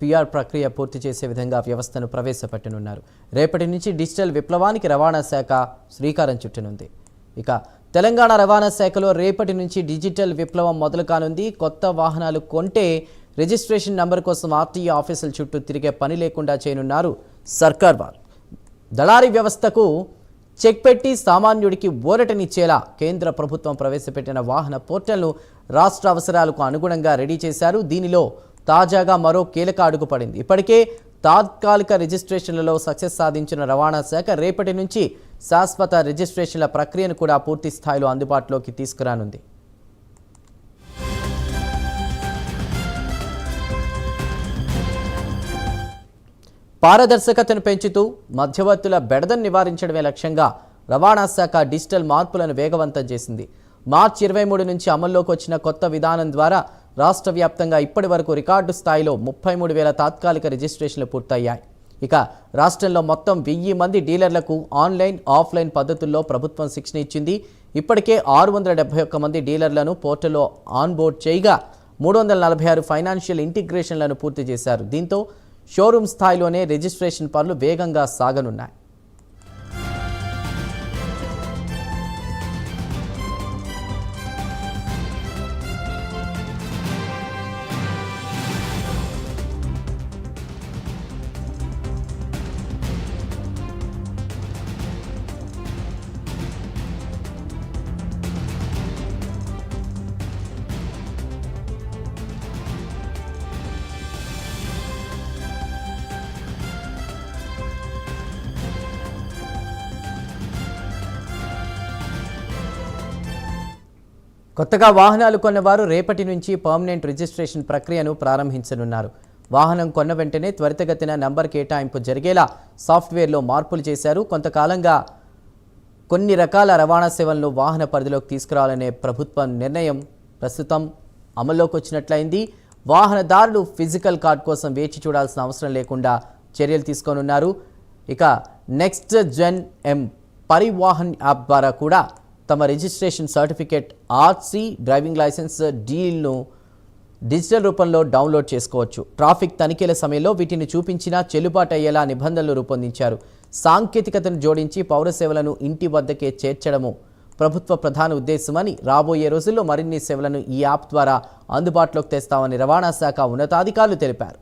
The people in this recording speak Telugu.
పిఆర్ ప్రక్రియ పూర్తి చేసే విధంగా వ్యవస్థను ప్రవేశపెట్టనున్నారు. రేపటి నుంచి డిజిటల్ విప్లవానికి రవాణా శాఖ శ్రీకారం చుట్టనుంది. ఇక తెలంగాణ రవాణా శాఖలో రేపటి నుంచి డిజిటల్ విప్లవం మొదలు కానుంది. కొత్త వాహనాలు కొంటే రిజిస్ట్రేషన్ నంబర్ కోసం ఆర్టీఏ ఆఫీసుల చుట్టూ తిరిగే పని లేకుండా చేయనున్నారు సర్కార్ వారు. దళారీ వ్యవస్థకు చెక్ పెట్టి సామాన్యుడికి ఊరటనిచ్చేలా కేంద్ర ప్రభుత్వం ప్రవేశపెట్టిన వాహన పోర్టల్ను రాష్ట్ర అవసరాలకు అనుగుణంగా రెడీ చేశారు. దీనిలో తాజాగా మరో కీలక అడుగు పడింది. ఇప్పటికే తాత్కాలిక రిజిస్ట్రేషన్లలో సక్సెస్ సాధించిన రవాణా శాఖ రేపటి నుంచి శాశ్వత రిజిస్ట్రేషన్ల ప్రక్రియను కూడా పూర్తి స్థాయిలో అందుబాటులోకి తీసుకురానుంది. పారదర్శకతను పెంచుతూ మధ్యవర్తుల బెడదను నివారించడమే లక్ష్యంగా రవాణా శాఖ డిజిటల్ మార్పులను వేగవంతం చేసింది. మార్చి 23 నుంచి అమల్లోకి వచ్చిన కొత్త విధానం ద్వారా రాష్ట్ర వ్యాప్తంగా ఇప్పటి వరకు రికార్డు స్థాయిలో 33,000 తాత్కాలిక రిజిస్ట్రేషన్లు పూర్తయ్యాయి. ఇక రాష్ట్రంలో మొత్తం 1000 మంది డీలర్లకు ఆన్లైన్ ఆఫ్లైన్ పద్ధతుల్లో ప్రభుత్వం శిక్షణ ఇచ్చింది. ఇప్పటికే 671 మంది డీలర్లను పోర్టల్లో ఆన్బోర్డ్ చేయగా 346 ఫైనాన్షియల్ ఇంటిగ్రేషన్లను పూర్తి చేశారు. దీంతో షోరూమ్ స్థాయిలోనే రిజిస్ట్రేషన్ పనులు వేగంగా సాగనున్నాయి. కొత్తగా వాహనాలు కొన్నవారు రేపటి నుంచి పర్మనెంట్ రిజిస్ట్రేషన్ ప్రక్రియను ప్రారంభించనున్నారు. వాహనం కొన్న వెంటనే త్వరితగతిన నంబర్ కేటాయింపు జరిగేలా సాఫ్ట్వేర్లో మార్పులు చేశారు. కొంతకాలంగా కొన్ని రకాల రవాణా సేవలను వాహన పరిధిలోకి తీసుకురావాలనే ప్రభుత్వం నిర్ణయం ప్రస్తుతం అమల్లోకి వచ్చినట్లయింది. వాహనదారులు ఫిజికల్ కార్డ్ కోసం వేచి చూడాల్సిన అవసరం లేకుండా చర్యలు తీసుకోనున్నారు. ఇక next gen M Parivahan app ద్వారా కూడా తమ registration certificate, RC, driving licence, డీల్ను డిజిటల్ రూపంలో డౌన్లోడ్ చేసుకోవచ్చు. ట్రాఫిక్ తనిఖీల సమయంలో వీటిని చూపించినా చెల్లుబాటు అయ్యేలా నిబంధనలు రూపొందించారు. సాంకేతికతను జోడించి పౌర సేవలను ఇంటి వద్దకే చేర్చడము ప్రభుత్వ ప్రధాన ఉద్దేశమని, రాబోయే రోజుల్లో మరిన్ని సేవలను ఈ యాప్ ద్వారా అందుబాటులోకి తెస్తామని రవాణా శాఖ ఉన్నతాధికారులు తెలిపారు.